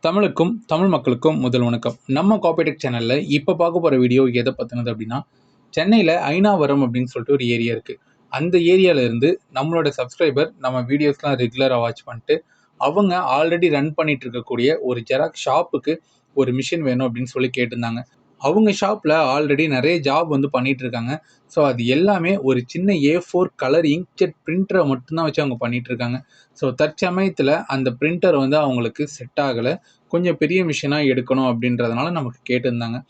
தமிழுக்கும் தமிழ் மக்களுக்கும் முதல் வணக்கம். நம்ம காப்பி சேனலில் இப்போ பார்க்க போகிற வீடியோ எதை பற்றினது அப்படின்னா, சென்னையில் ஐனாவரம் அப்படின்னு சொல்லிட்டு ஒரு ஏரியா இருக்குது. அந்த ஏரியாவிலேருந்து நம்மளோட சப்ஸ்கிரைபர் நம்ம வீடியோஸ்லாம் ரெகுலராக வாட்ச் பண்ணிட்டு அவங்க ஆல்ரெடி ரன் பண்ணிட்டு இருக்கக்கூடிய ஒரு ஜெராக்ஸ் ஷாப்புக்கு ஒரு மிஷின் வேணும் அப்படின்னு சொல்லி கேட்டிருந்தாங்க. அவங்க ஷாப்பில் ஆல்ரெடி நிறைய ஜாப் பண்ணிகிட்டு இருக்காங்க. ஸோ அது எல்லாமே ஒரு சின்ன A4 கலர் இங்க்ஜெட் பிரிண்டரை மட்டும்தான் வச்சு அவங்க பண்ணிகிட்ருக்காங்க. ஸோ தற்சமயத்தில் அந்த பிரிண்டர் அவங்களுக்கு செட் ஆகலை, கொஞ்சம் பெரிய மிஷினாக எடுக்கணும் அப்படின்றதுனால நமக்கு கேட்டிருந்தாங்க.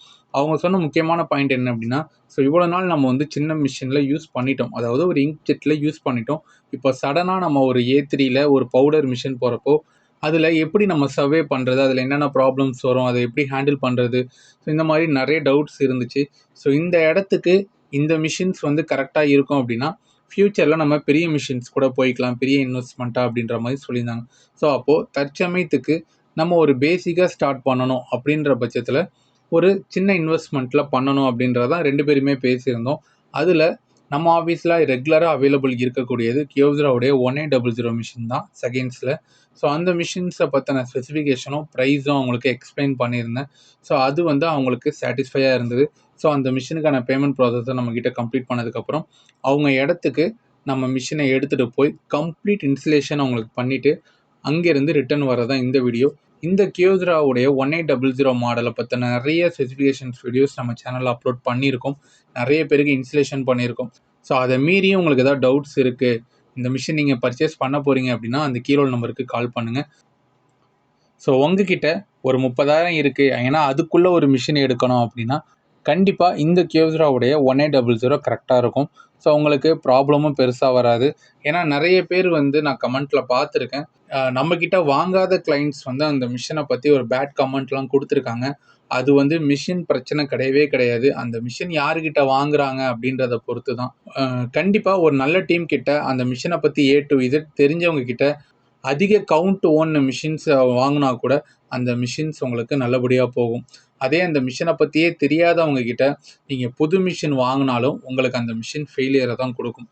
அவங்க சொன்ன முக்கியமான பாயிண்ட் என்ன அப்படின்னா, ஸோ இவ்வளோ நாள் நம்ம சின்ன மிஷினில் யூஸ் பண்ணிட்டோம், அதாவது ஒரு இங்க்ஜெட்டில் யூஸ் பண்ணிட்டோம். இப்போ சடனாக நம்ம ஒரு A3யில் ஒரு பவுடர் மிஷின் போகிறப்போ அதில் எப்படி நம்ம சர்வே பண்ணுறது, அதில் என்னென்ன ப்ராப்ளம்ஸ் வரும், அதை எப்படி ஹேண்டில் பண்ணுறது, ஸோ இந்த மாதிரி நிறைய டவுட்ஸ் இருந்துச்சு. ஸோ இந்த இடத்துக்கு இந்த மிஷின்ஸ் கரெக்டாக இருக்கும் அப்படின்னா ஃப்யூச்சரில் நம்ம பெரிய மிஷின்ஸ் கூட போய்க்கலாம், பெரிய இன்வெஸ்ட்மெண்ட்டாக அப்படின்ற மாதிரி சொல்லியிருந்தாங்க. ஸோ அப்போது தற்சமயத்துக்கு நம்ம ஒரு பேசிக்காக ஸ்டார்ட் பண்ணணும் அப்படின்ற பட்சத்தில் ஒரு சின்ன இன்வெஸ்ட்மெண்ட்டில் பண்ணணும் அப்படின்றதான் ரெண்டு பேருமே பேசியிருந்தோம். அதில் நம்ம ஆஃபீஸில் ரெகுலராக அவைலபிள் இருக்கக்கூடியது கியோஸ்ராவுடைய 1800 மிஷின் தான் செகண்ட்ஸில். ஸோ அந்த மிஷின்ஸை பற்றின ஸ்பெசிஃபிகேஷனும் ப்ரைஸும் அவங்களுக்கு எக்ஸ்பிளைன் பண்ணியிருந்தேன். ஸோ அது அவங்களுக்கு சாட்டிஸ்ஃபையாக இருந்தது. ஸோ அந்த மிஷினுக்கான பேமெண்ட் ப்ராசஸை நம்மக்கிட்ட கம்ப்ளீட் பண்ணதுக்கப்புறம் அவங்க இடத்துக்கு நம்ம மிஷினை எடுத்துகிட்டு போய் கம்ப்ளீட் இன்ஸ்டலேஷன் அவங்களுக்கு பண்ணிவிட்டு அங்கேருந்து ரிட்டர்ன் வரதான் இந்த வீடியோ. இந்த கியோஸ்ராவுடைய 1800 மாடலை பற்றின நிறைய ஸ்பெசிஃபிகேஷன்ஸ் வீடியோஸ் நம்ம சேனலில் அப்லோட் பண்ணியிருக்கோம், நிறைய பேருக்கு இன்ஸ்டலேஷன் பண்ணியிருக்கோம். ஸோ அதை மீறியும் உங்களுக்கு ஏதாவது டவுட்ஸ் இருக்குது, இந்த மிஷின் நீங்கள் பர்ச்சேஸ் பண்ண போகிறீங்க அப்படின்னா அந்த கீழே நம்பருக்கு கால் பண்ணுங்கள். ஸோ உங்ககிட்ட ஒரு 30,000 இருக்குது, ஏன்னா அதுக்குள்ளே ஒரு மிஷின் எடுக்கணும் அப்படின்னா கண்டிப்பாக இந்த கியோஸ்ராவுடைய 1800 கரெக்டாக இருக்கும். ஸோ உங்களுக்கு ப்ராப்ளமும் பெருசாக வராது. ஏன்னா நிறைய பேர் நான் கமெண்ட்டில் பார்த்துருக்கேன், நம்மக்கிட்ட வாங்காத கிளைண்ட்ஸ் அந்த மிஷினை பற்றி ஒரு பேட் கமெண்ட்லாம் கொடுத்துருக்காங்க. அது மிஷின் பிரச்சனை கிடையவே கிடையாது, அந்த மிஷின் யாருக்கிட்ட வாங்குறாங்க அப்படின்றத பொறுத்து தான். கண்டிப்பாக ஒரு நல்ல டீம் கிட்ட அந்த மிஷினை பற்றி A to Z தெரிஞ்சவங்க கிட்ட அதிக கவுண்ட் ஓன் மிஷின்ஸை வாங்கினா கூட அந்த மிஷின்ஸ் உங்களுக்கு நல்லபடியாக போகும். அதே அந்த மிஷினை பற்றியே தெரியாதவங்க கிட்ட நீங்கள் புது மிஷின் வாங்கினாலும் உங்களுக்கு அந்த மிஷின் ஃபெயிலியரை தான் கொடுக்கும்.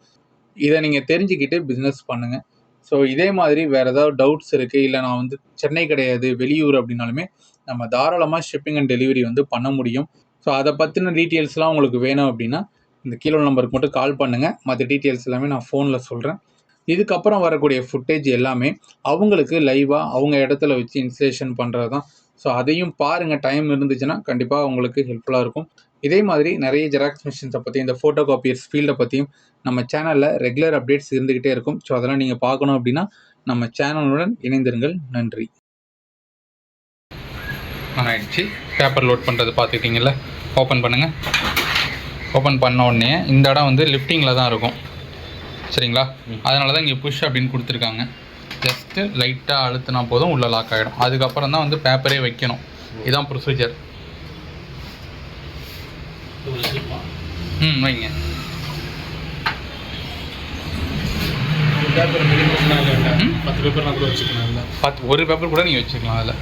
இதை நீங்கள் தெரிஞ்சுக்கிட்டு பிஸ்னஸ் பண்ணுங்கள். ஸோ இதே மாதிரி வேறு ஏதாவது டவுட்ஸ் இருக்குது, இல்லை நான் சென்னை கிடையாது வெளியூர் அப்படின்னாலுமே நம்ம தாராளமாக ஷிப்பிங் அண்ட் டெலிவரி பண்ண முடியும். ஸோ அதை பற்றின டீட்டெயில்ஸ்லாம் உங்களுக்கு வேணும் அப்படின்னா இந்த கீழே நம்பருக்கு மட்டும் கால் பண்ணுங்கள். மற்ற டீட்டெயில்ஸ் எல்லாமே நான் ஃபோனில் சொல்கிறேன். இதுக்கப்புறம் வரக்கூடிய ஃபுட்டேஜ் எல்லாமே அவங்களுக்கு லைவாக அவங்க இடத்துல வச்சு இன்ஸ்டலேஷன் பண்ணுறது தான். ஸோ அதையும் பாருங்கள், டைம் இருந்துச்சுன்னா கண்டிப்பாக உங்களுக்கு ஹெல்ப்ஃபுல்லாக இருக்கும். இதே மாதிரி நிறைய ஜெராக்ஸ் மிஷின்ஸை பற்றி, இந்த ஃபோட்டோ காப்பியர்ஸ் ஃபீல்டை பற்றியும் நம்ம சேனலில் ரெகுலர் அப்டேட்ஸ் இருந்துக்கிட்டே இருக்கும். ஸோ அதெல்லாம் நீங்கள் பார்க்கணும் அப்படின்னா நம்ம சேனலுடன் இணைந்திருங்கள். நன்றி. ஆயிடுச்சு, பேப்பர் லோட் பண்ணுறது பார்த்துக்கிட்டிங்கள, ஓப்பன் பண்ணுங்கள். ஓப்பன் பண்ண உடனே இந்த இடம் லிஃப்டிங்கில் தான் இருக்கும், சரிங்களா? அதனால தான் இங்கே புஷ் அப்படின்னு கொடுத்துருக்காங்க. ஜஸ்ட்டு லைட்டாக அழுத்தினா போதும், உள்ளே லாக் ஆகிடும். அதுக்கப்புறம் தான் பேப்பரே வைக்கணும். இதுதான் ப்ரொசீஜர். வைங்க. ஒரு பேப்பர் கூட நீங்கள் வச்சுக்கலாம். அதில்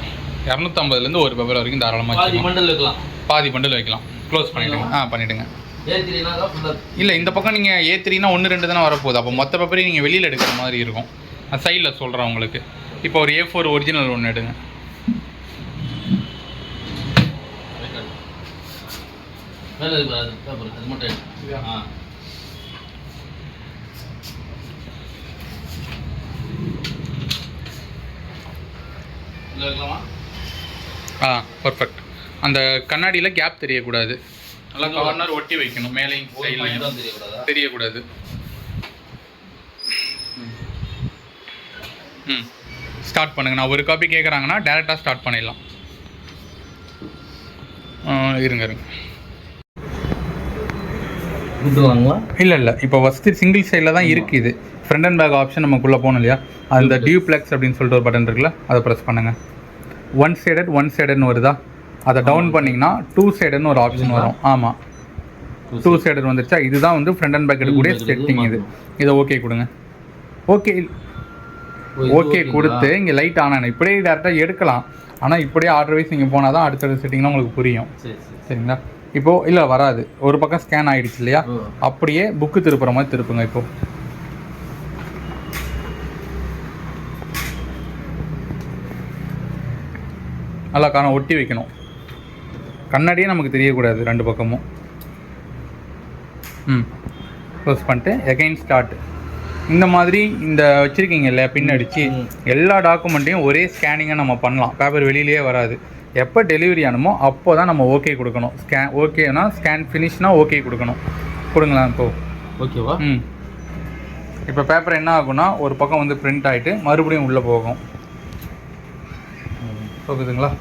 250லேருந்து ஒரு பேப்பர் வரைக்கும் தாராளமாக வச்சுக்கலாம். பாதி பண்டில் வைக்கலாம். க்ளோஸ் பண்ணிவிடுங்க. பண்ணிவிடுங்க. இல்லை, இந்த பக்கம் நீங்கள் A3னா 1-2 தானே வரப்போகுது. அப்போ மொத்த பேப்பரையும் நீங்கள் வெளியில் எடுக்கிற மாதிரி இருக்கும். சைடில் சொல்கிறேன் உங்களுக்கு. இப்போ ஒரு A4 ஒரிஜினல் ஒன்று எடுங்க. பர்ஃபெக்ட். அந்த கண்ணாடியில் கேப் தெரியக்கூடாது, நல்லா கார்னர் ஒட்டி வைக்கணும், மேலேயும் சைட்லையும் தெரியக்கூடாது. ஸ்டார்ட் பண்ணுங்கள். நான் ஒரு காப்பி கேட்குறாங்கன்னா டேரெக்டாக ஸ்டார்ட் பண்ணிடலாம். இருங்க. இல்லை, இப்போ ஃபஸ்ட்டு சிங்கிள் சைடில் தான் இருக்குது. இது ஃப்ரண்ட் அண்ட் பேக் ஆப்ஷன் நமக்குள்ளே போகணும் இல்லையா? அந்த டியூப்ளெக்ஸ் அப்படின்னு சொல்லிட்டு ஒரு பட்டன் இருக்குல்ல, அதை ப்ரெஸ் பண்ணுங்கள். ஒன் சைடட்னு வருதா? அதை டவுன் பண்ணிங்கன்னா 2 சைடுன்னு ஒரு ஆப்ஷன் வரும். ஆமாம், 2 சைடு வந்துருச்சா? இதுதான் ஃப்ரண்ட் அண்ட் பேக் எடுக்கக்கூடிய செட்டிங். இதை ஓகே கொடுங்க. ஓகே கொடுத்து இங்கே லைட் ஆனானே இப்படியே டேரெக்டாக எடுக்கலாம். ஆனால் இப்படியே ஆர்டர் வைஸ் நீங்கள் போனால் தான் அடுத்தடுத்த செட்டிங்லாம் உங்களுக்கு புரியும், சரிங்களா? இப்போது இல்லை வராது, ஒரு பக்கம் ஸ்கேன் ஆகிடுச்சு இல்லையா? அப்படியே புக்கு திருப்புற மாதிரி திருப்புங்க. இப்போது நல்லா ஒட்டி வைக்கணும். கண்ணாடியே நமக்கு தெரியக்கூடாது 2 பக்கமும். க்ளோஸ் பண்ணிட்டு எகைன் ஸ்டார்ட். இந்த மாதிரி இந்த வச்சுருக்கீங்க இல்லையா பின் அடித்து எல்லா டாக்குமெண்ட்டையும் ஒரே ஸ்கேனிங்காக நம்ம பண்ணலாம். பேப்பர் வெளியிலேயே வராது. எப்போ டெலிவரி ஆனுமோ அப்போ தான் நம்ம ஓகே கொடுக்கணும். ஓகேனா ஸ்கேன் ஃபினிஷ்னா ஓகே கொடுக்கணும். கொடுங்களா இப்போது ஓகேவா? இப்போ பேப்பர் என்ன ஆகும்னா ஒரு பக்கம் வந்து பிரிண்ட் ஆகிட்டு மறுபடியும் உள்ளே போகும். ஓகேதுங்களா?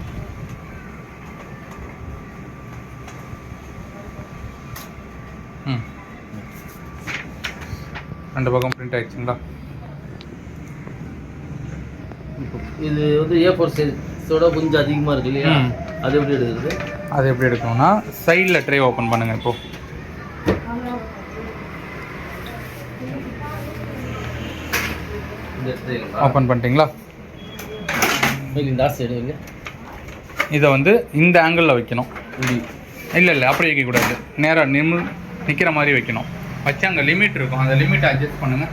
ரெண்டு பக்கம் பிரிண்ட் ஆகிடுச்சுங்களா? இது வந்து A4 சைஸோட கொஞ்சம் அதிகமாக இருக்கு இல்லையா? அது எப்படி எடுக்கிறது? அது எப்படி எடுக்கணும்னா சைடில் ட்ரே ஓப்பன் பண்ணுங்கள். இப்போது ஓப்பன் பண்ணிட்டீங்களா? இதை வந்து இந்த ஆங்கிளில் வைக்கணும். இல்லை அப்படி வைக்கக்கூடாது. நேராக நிற்கிற மாதிரி வைக்கணும். வச்சு அங்கே லிமிட் இருக்கும். அந்த லிமிட்டை அட்ஜஸ்ட் பண்ணுங்கள்.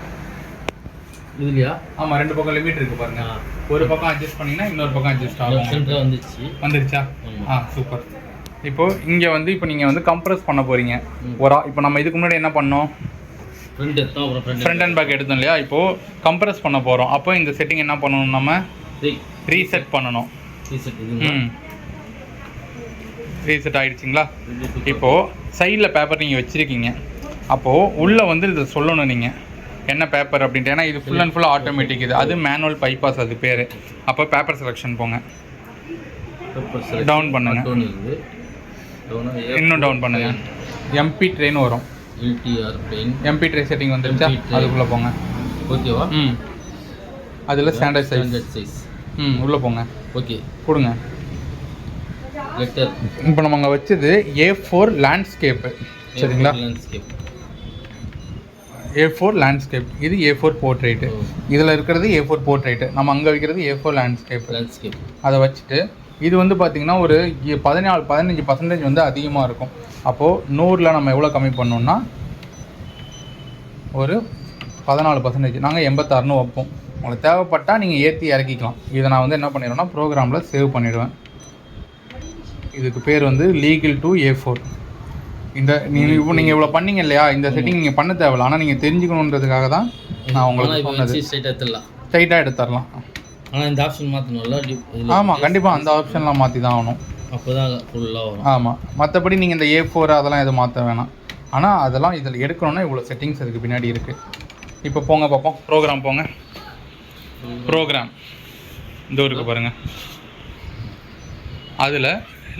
இதுலையா? ஆமாம், 2 பக்கம் லிமிட் இருக்குது பாருங்கள். ஒரு பக்கம் அட்ஜஸ்ட் பண்ணிங்கன்னா இன்னொரு பக்கம் அட்ஜஸ்ட் ஆகும். வந்துருச்சா? சூப்பர். இப்போது இங்கே வந்து இப்போ நீங்கள் வந்து கம்ப்ரஸ் பண்ண போகிறீங்க. இப்போ நம்ம இதுக்கு முன்னாடி என்ன பண்ணோம்? ஃப்ரண்ட் அண்ட் பேக் எடுத்தோம் இல்லையா? இப்போது கம்ப்ரஸ் பண்ண போகிறோம். அப்போ இந்த செட்டிங் என்ன பண்ணணும்? நம்ம ரீசெட் பண்ணணும். ரீசெட் ஆகிடுச்சிங்களா? இப்போது சைடில் பேப்பர் நீங்கள் வச்சுருக்கீங்க. அப்போது உள்ளே வந்து இதை சொல்லணும் நீங்கள் என்ன பேப்பர் அப்படின்ட்டு. ஏன்னா இது ஃபுல் அண்ட் ஃபுல்லாக ஆட்டோமேட்டிக். இது அது மேனுவல் பைபாஸ் அது பேர். அப்போ பேப்பர் செலெக்ஷன் போங்க. டவுன் பண்ணுங்க. இன்னும் டவுன் பண்ணுங்க. எம்பி ட்ரெயின் வரும். எம்பி ட்ரே செட்டிங் வந்துருச்சா? அதுக்குள்ளே போங்க. ஓகேவா? அதில் ஸ்டாண்டர்ட் சைஸ். உள்ளே போங்க. ஓகே கொடுங்க. இப்போ நம்ம அங்கே வச்சது A4 லேண்ட்ஸ்கேப்பு. சரிங்களா? A4 landscape. இது A4 போர்ட்ரேட்டு. இதில் இருக்கிறது A4 போர்ட்ரேட்டு. நம்ம அங்கே வைக்கிறது A4 லேண்ட்ஸ்கேப். அதை வச்சுட்டு இது வந்து பார்த்திங்கன்னா ஒரு 15% வந்து அதிகமாக இருக்கும். அப்போது 100ல் நம்ம எவ்வளோ கம்மி பண்ணோம்னா ஒரு 14%. நாங்கள் 86ன்னு வைப்போம். உங்களுக்கு தேவைப்பட்டால் நீங்கள் ஏற்றி இறக்கிக்கலாம். இதை நான் வந்து என்ன பண்ணிடுவேன்னா ப்ரோக்ராமில் சேவ் பண்ணிவிடுவேன். இதுக்கு பேர் வந்து லீகல் டு A4. இந்த நீங்கள் இவ்வளோ பண்ணீங்க இல்லையா? இந்த செட்டிங் நீங்கள் பண்ண தேவையில்ல. ஆனால் நீங்கள் தெரிஞ்சுக்கணுன்றதுக்காக தான் நான் உங்களுக்கு சொன்னது. ஸ்ட்ரைட்டாக எடுத்துடலாம். ஆனால் இந்த ஆப்ஷன் மாற்றணும்ல? ஆமாம், கண்டிப்பாக அந்த ஆப்ஷன்லாம் மாற்றி தான் ஆகணும். அப்போ தான் ஃபுல்லாக வரும். ஆமாம், மற்றபடி நீங்கள் இந்த A4 அதெல்லாம் எதுவும் மாற்ற வேணாம். ஆனால் அதெல்லாம் இதில் எடுக்கணுன்னா இவ்வளோ செட்டிங்ஸ் அதுக்கு பின்னாடி இருக்குது. இப்போ போங்க பார்ப்போம். ப்ரோக்ராம் போங்க. ப்ரோக்ராம் இந்த இருக்குது பாருங்கள். அதில்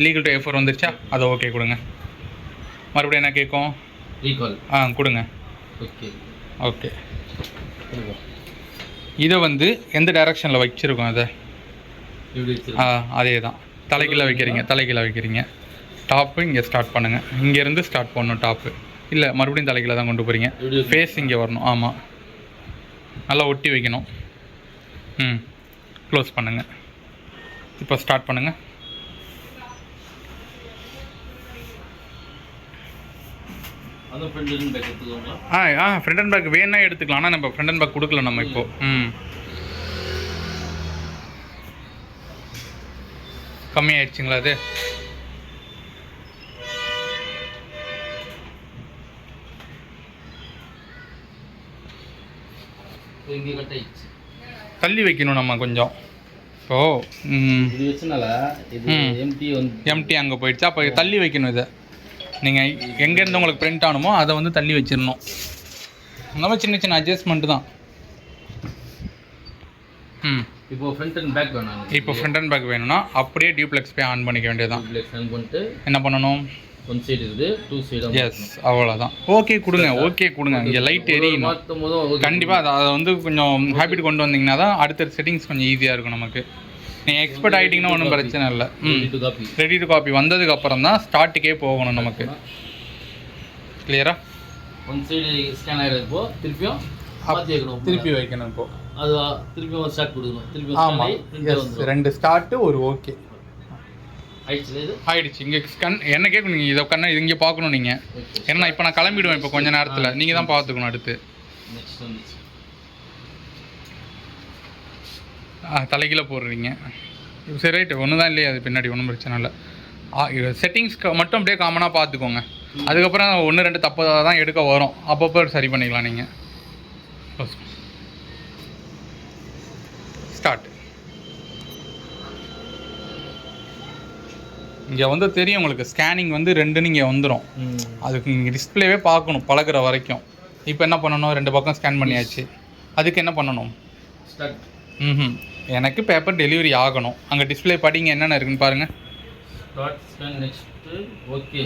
லீகல் டு A4 வந்துருச்சா? அதை ஓகே கொடுங்க. மறுபடியும் என்ன கேட்கும்? ரீகால். கொடுங்க. ஓகே. இதை வந்து எந்த டைரக்ஷனில் வச்சுருக்கோம்? அதை அதே தான் தலைகீழ வைக்கிறீங்க. டாப்பு இங்கே ஸ்டார்ட் பண்ணுங்கள். இங்கேருந்து ஸ்டார்ட் பண்ணணும் டாப்பு. இல்லை, மறுபடியும் தலைகீழ தான் கொண்டு போகிறீங்க. ஃபேஸ் இங்கே வரணும். ஆமாம், நல்லா ஒட்டி வைக்கணும். க்ளோஸ் பண்ணுங்கள். இப்போ ஸ்டார்ட் பண்ணுங்கள். ஃப்ரண்ட் அண்ட் பேக் வேணா எடுத்துக்கலாம். ஆனால் நம்ம ஃப்ரண்ட் அண்ட் பேக் கொடுக்கல நம்ம இப்போ. கம்மி ஆயிடுச்சுங்களா? அது தள்ளி வைக்கணும் நம்ம கொஞ்சம். இப்போ எம்டி அங்கே போயிடுச்சு. அப்போ தள்ளி வைக்கணும். இதை நீங்கள் எங்கேருந்து உங்களுக்கு பிரிண்ட் ஆகணுமோ அதை வந்து தள்ளி வச்சிடணும். இந்த மாதிரி சின்ன அட்ஜஸ்ட்மெண்ட்டு தான். இப்போ ஃப்ரண்ட் அண்ட் பேக் வேணும்னா அப்படியே டியூப்ளெக்ஸ் போய் ஆன் பண்ணிக்க வேண்டியதுதான். என்ன பண்ணணும்? ஒன் சைடு இருக்குது, 2 சைடு. எஸ், அவ்வளோதான். ஓகே கொடுங்க. இங்கே லைட் எரியணும். கண்டிப்பாக அதை வந்து கொஞ்சம் ஹேபிட் கொண்டு வந்தீங்கன்னா தான் அடுத்த செட்டிங்ஸ் கொஞ்சம் ஈஸியாக இருக்கும் நமக்கு. நீங்கள் எக்ஸ்பர்ட் ஆகிட்டிங்கன்னா ஒன்றும் பிரச்சனை இல்லை. ரெடி டு காப்பி வந்ததுக்கு அப்புறம் தான் ஸ்டார்ட்டுக்கே போகணும் நமக்கு. கிளியரா? ஒன் சைடு ஸ்கேன் ஆகிடுறப்போ திருப்பி வைக்கணும். இப்போ அது திருப்பி ஒரு ஸ்டார்ட் கொடுக்கணும். ஆமாம், 2 ஸ்டார்ட்டு ஒரு ஓகே ஆயிடுச்சு. இங்கே என்ன கேட்கணும்? நீங்கள் இதை இங்கே பார்க்கணும் நீங்கள். ஏன்னா இப்போ நான் கிளம்பிடுவேன். இப்போ கொஞ்சம் நேரத்தில் நீங்கள் தான் பார்த்துக்கணும். அடுத்து தலைகீழ போடுறீங்க. சரி ரைட்டு ஒன்று தான் இல்லையா, அது பின்னாடி ஒன்றும் பிரச்சனை இல்லை. செட்டிங்ஸ்க்கு மட்டும் அப்படியே காமனாக பார்த்துக்கோங்க. அதுக்கப்புறம் 1-2 தப்பு தான் எடுக்க வரும், அப்பப்போ சரி பண்ணிக்கலாம் நீங்கள். ஸ்டார்ட். இங்கே வந்து தெரியும் உங்களுக்கு, ஸ்கேனிங் வந்து 2 இங்கே வந்துடும். அதுக்கு நீங்கள் டிஸ்பிளேவே பார்க்கணும் பழகுற வரைக்கும். இப்போ என்ன பண்ணணும், 2 பக்கம் ஸ்கேன் பண்ணியாச்சு. அதுக்கு என்ன பண்ணணும், எனக்கு பேப்பர் டெலிவரி ஆகணும். அங்கே டிஸ்பிளே படிங்க என்னென்ன இருக்குன்னு பாருங்கள்.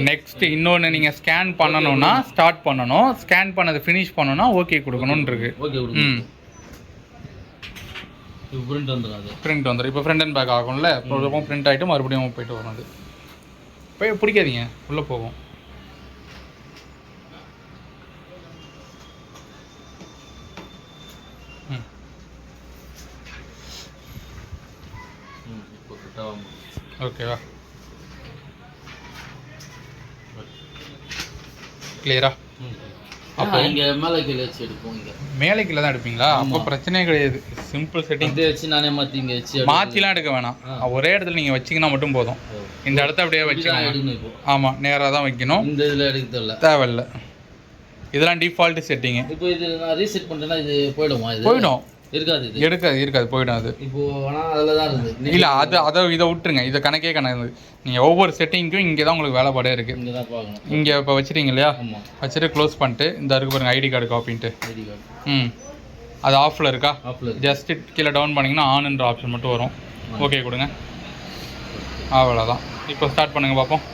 நெக்ஸ்ட் இன்னொன்று நீங்கள் ஸ்கேன் பண்ணணும்னா ஸ்டார்ட் பண்ணணும், ஸ்கேன் பண்ணதை ஃபினிஷ் பண்ணணும்னா ஓகே கொடுக்கணும்னு இருக்கு. பிரிண்ட் வந்துடும். இப்போ ஃப்ரண்ட் அண்ட் பேக் ஆகும்ல, பிரிண்ட் ஆகிட்டு மறுபடியும் போயிட்டு வரும். அது போய் பிடிக்காதீங்க, உள்ளே போகும். ஓகேவா, கிளியரா? அப்போ இங்கே மேலே கீழே வச்சு எடுப்போம். இங்கே மேலே கீழே தான் எடுப்பீங்களா? அப்போ பிரச்சனையே கிடையாது, சிம்பிள் செட்டிங். வச்சு நானே மாற்றி இங்கே வச்சு மாற்றிலாம் எடுக்க வேணாம், ஒரே இடத்துல நீங்கள் வச்சிங்கன்னா மட்டும் போதும். இந்த இடத்த அப்படியே வச்சுக்கோங்க. ஆமாம், நேராக தான் வைக்கணும். இந்த இதில் எடுக்க தேவையில்லை, இதெல்லாம் டிஃபால்ட் செட்டிங்கு. இப்போ இது நான் ரீசெட் பண்ணுறேன்னா இது போயிடுமா? இது போயிடும், இருக்காது, இருக்காது போயிடும். அது இப்போ ஆனால் அதில் தான் இருக்குது. இல்லை, அதை இதை விட்டுருங்க, இதை கணக்கே கணக்கு. நீங்கள் ஒவ்வொரு செட்டிங்க்கும் இங்கே தான் உங்களுக்கு வேலைப்பாடே இருக்குது. இங்கே தான் பார்க்கணும். இங்கே இப்போ வச்சுட்டீங்க இல்லையா, வச்சுட்டு க்ளோஸ் பண்ணிட்டு இந்த இருக்கு பாருங்க ஐடி கார்டு காப்பின்ட்டு. அது ஆஃபில் இருக்கா? ஜஸ்ட் கீழே டவுன் பண்ணிங்கன்னா ஆன்ன்ற ஆப்ஷன் மட்டும் வரும். ஓகே கொடுங்க, அவ்வளோதான். இப்போ ஸ்டார்ட் பண்ணுங்கள் பார்ப்போம்.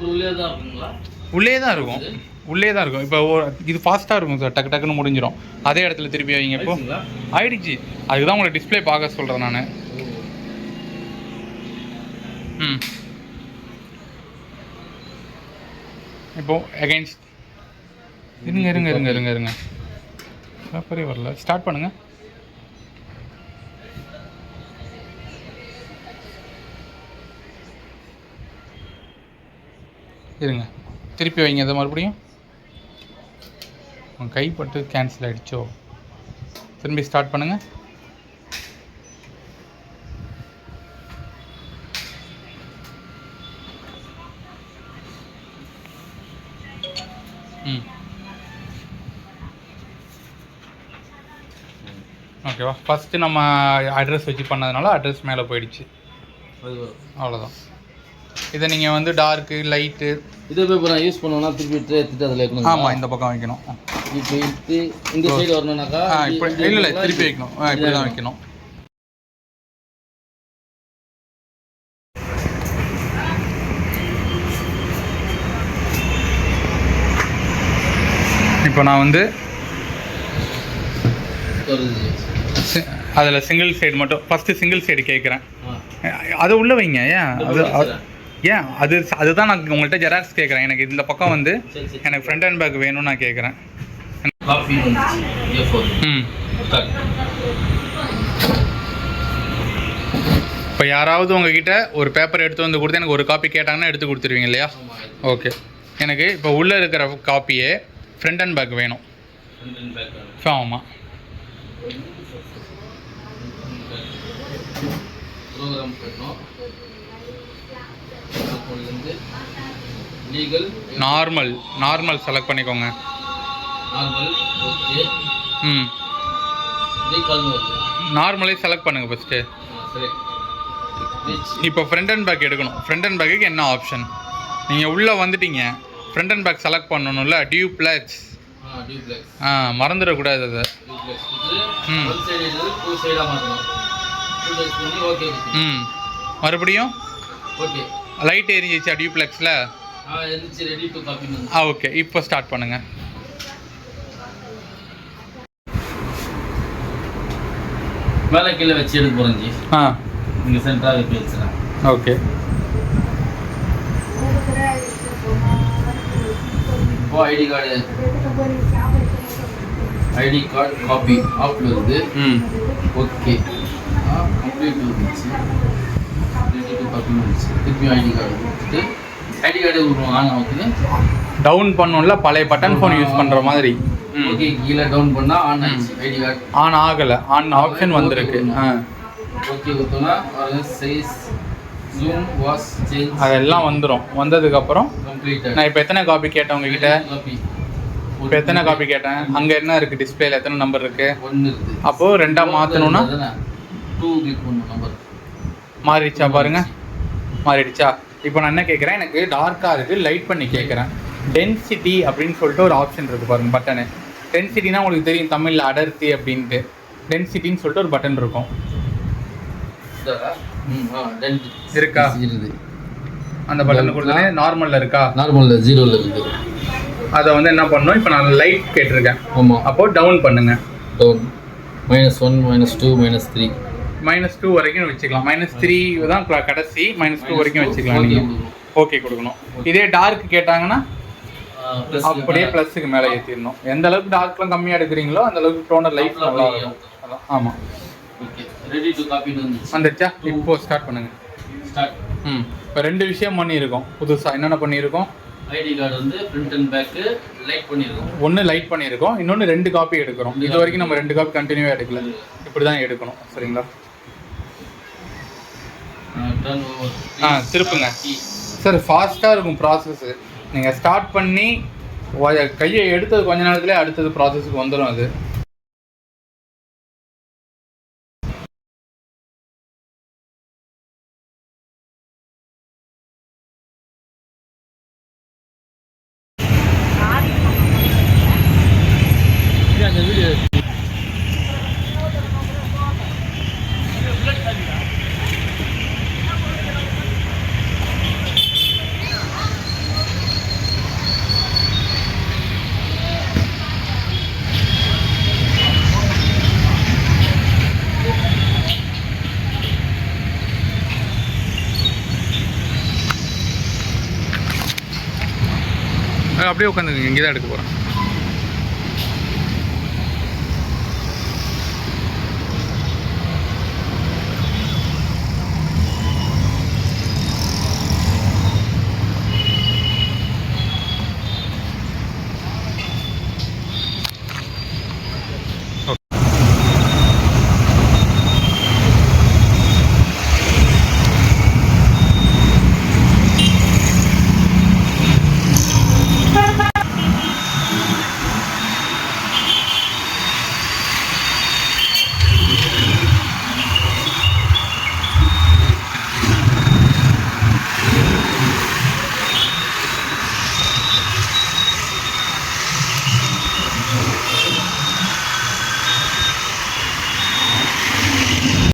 உள்ளே தான் இருக்கும், உள்ளே தான் இருக்கும். இப்போ இது ஃபாஸ்ட்டாக இருக்கும் சார், டக்கு டக்குன்னு முடிஞ்சிடும். அதே இடத்துல திருப்பி வைங்க. இப்போ ஆயிடுச்சு, அதுக்கு தான் உங்களை டிஸ்பிளே பார்க்க சொல்கிறேன் நான். இப்போ அகைன்ஸ்ட் இருங்க பேப்பரே வரல. ஸ்டார்ட் பண்ணுங்கள். இருங்க, திருப்பி வைங்க. அதை மறுபடியும் கைப்பட்டு கேன்சல் ஆகிடுச்சோ, திரும்பி ஸ்டார்ட் பண்ணுங்கள். ஓகேவா? ஃபஸ்ட்டு நம்ம அட்ரஸ் வச்சு பண்ணதுனால அட்ரஸ் மேலே போயிடுச்சு, அவ்வளோதான். இதை நீங்கள் வந்து டார்க்கு லைட்டு இதே பேப்பர் நான் யூஸ் பண்ணோன்னா திருப்பி எடுத்துட்டு அதில் வைக்கணும். ஆமாம், இந்த பக்கம் வைக்கணும். இப்போ எடுத்து இந்த சைடு வரணும்னாக்கா இப்போ இல்லை திருப்பி வைக்கணும், இப்படி தான் வைக்கணும். இப்போ நான் வந்து அதில் சிங்கிள் சைடு மட்டும் ஃபஸ்ட்டு சிங்கிள் சைடு கேட்குறேன். அதை உள்ளே வைங்க. அதுதான் நான் உங்கள்கிட்ட ஜெராக்ஸ் கேட்குறேன். எனக்கு இந்த பக்கம் வந்து எனக்கு ஃப்ரண்ட் அண்ட் பேக் வேணும்னு நான் கேட்குறேன். இப்போ யாராவது உங்ககிட்ட ஒரு பேப்பர் எடுத்து வந்து கொடுத்து எனக்கு ஒரு காப்பி கேட்டாங்கன்னா எடுத்து கொடுத்துருவீங்க இல்லையா? ஓகே, எனக்கு இப்போ உள்ளே இருக்கிற காப்பியே ஃப்ரண்ட் அண்ட் பேக் வேணும். ஆமாம், நார்மல் செலக்ட் பண்ணிக்கோங்க. நார்மலே செலக்ட் பண்ணுங்கள் ஃபஸ்ட்டு. இப்போ ஃப்ரண்ட் அண்ட் பேக் எடுக்கணும். ஃப்ரண்ட் அண்ட் பேக்குக்கு என்ன ஆப்ஷன்? நீங்கள் உள்ளே வந்துட்டீங்க, ஃப்ரண்ட் அண்ட் பேக் செலக்ட் பண்ணணும்ல, டியூப்ளெக்ஸ். மறந்துடக்கூடாது அதை. மறுபடியும் லைட் எரிஞ்சிச்சா டியூப்ளெக்ஸில்? ஓகே, இப்போ ஸ்டார்ட் பண்ணுங்கள். மேலே கீழே வச்சு எடுக்க போகிறேன் ஜி. இங்கே சென்டராக வச்சு வச்சுறேன். ஓகே, இப்போ ஐடி கார்டு காப்பி ஆஃப்ல இருந்து ஓகே கம்ப்ளீட் வந்துச்சு. காப்பி வந்துச்சு. திருப்பி ஐடி கார்டு கொடுத்துட்டு ஐடி கார்டு ஆன் ஆகுது. டவுன் பண்ணோம்ல பழைய பட்டன் ஃபோன் யூஸ் பண்ணுற மாதிரி. ஓகே, கீழே டவுன் பண்ணால் ஆன் ஆயிடுச்சு. ஐடி கார்டு ஆன் ஆகலை, ஆன் ஆப்ஷன் வந்திருக்கு. ஓகே கொடுத்தோன்னா சைஸ் ஜூம் வாஷ் சேஞ்ச் அதெல்லாம் வந்துடும். வந்ததுக்கப்புறம் கம்ப்ளீட்டட். நான் இப்போ எத்தனை காப்பி கேட்டேன் உங்ககிட்ட? இப்போ எத்தனை காப்பி கேட்டேன்? அங்கே என்ன இருக்குது டிஸ்பிளேல எத்தனை நம்பர் இருக்குது? 1 இருக்குது. அப்போது 2ஆக மாற்றணும்னா 2 கிளிக் பண்ணணும். நம்பர் மாறிடுச்சா பாருங்க, மாறிடுச்சா? இப்போ நான் என்ன கேட்குறேன், எனக்கு டார்க்காக இருக்குது, லைட் பண்ணி கேட்குறேன். டென்சிட்டி அப்படின்னு சொல்லிட்டு ஒரு ஆப்ஷன் இருக்குது பாருங்க, பட்டனு. டென்சிட்டினா உங்களுக்கு தெரியும் தமிழில் அடர்த்தி அப்படின்ட்டு. டென்சிட்டின்னு சொல்லிட்டு ஒரு பட்டன் இருக்கும். இருக்கா? அந்த பட்டன் கொடுத்தனே நார்மலில் இருக்கா? நார்மலில் 0ல் இருக்குது. அதை வந்து என்ன பண்ணணும், இப்போ நான் லைட் கேட்டிருக்கேன். ஆமாம். அப்போது டவுன் பண்ணுங்க. டவுன் -1 -2 -3 -2 வரைக்கும் வச்சுக்கலாம். -3 தான் கடைசி, -2 வரைக்கும் வச்சுக்கலாம். நீங்கள் ஓகே கொடுக்கணும். இதே டார்க் கேட்டாங்கன்னா அப்படியே ப்ளஸுக்கு மேலே ஏற்றிடணும். எந்த அளவுக்கு டார்க்லாம் கம்மியாக எடுக்கிறீங்களோ அந்த அளவுக்கு டோனர் லைட் நல்லா இருக்கும். அதான். ஆமாம். ஓகே, ரெடி டு காப்பி வந்துச்சா? இப்போ ஸ்டார்ட் பண்ணுங்க. ஸ்டார்ட். இப்போ 2 விஷயம் பண்ணியிருக்கோம் புதுசாக. என்னென்ன பண்ணியிருக்கோம்? ஐடி கார்டு வந்து ஃப்ரண்ட் அண்ட் பேக்கு லைட் பண்ணியிருக்கோம். ஒன்று லைட் பண்ணியிருக்கோம், இன்னொன்று 2 காப்பி எடுக்கிறோம். இது வரைக்கும் நம்ம 2 காப்பி கண்டினியூவாக எடுக்கல. இப்படி தான் எடுக்கணும். சரிங்களா? திருப்புங்க சார். ஃபாஸ்ட்டாக இருக்கும் ப்ராசஸ்ஸு. நீங்கள் ஸ்டார்ட் பண்ணி கையை எடுத்தது கொஞ்ச நேரத்துலேயே அடுத்தது ப்ராசஸுக்கு வந்துடும். அது அந்த வீடியோ அப்படியே உட்காந்துங்க. இங்கே தான் எடுக்க போகிறேன்.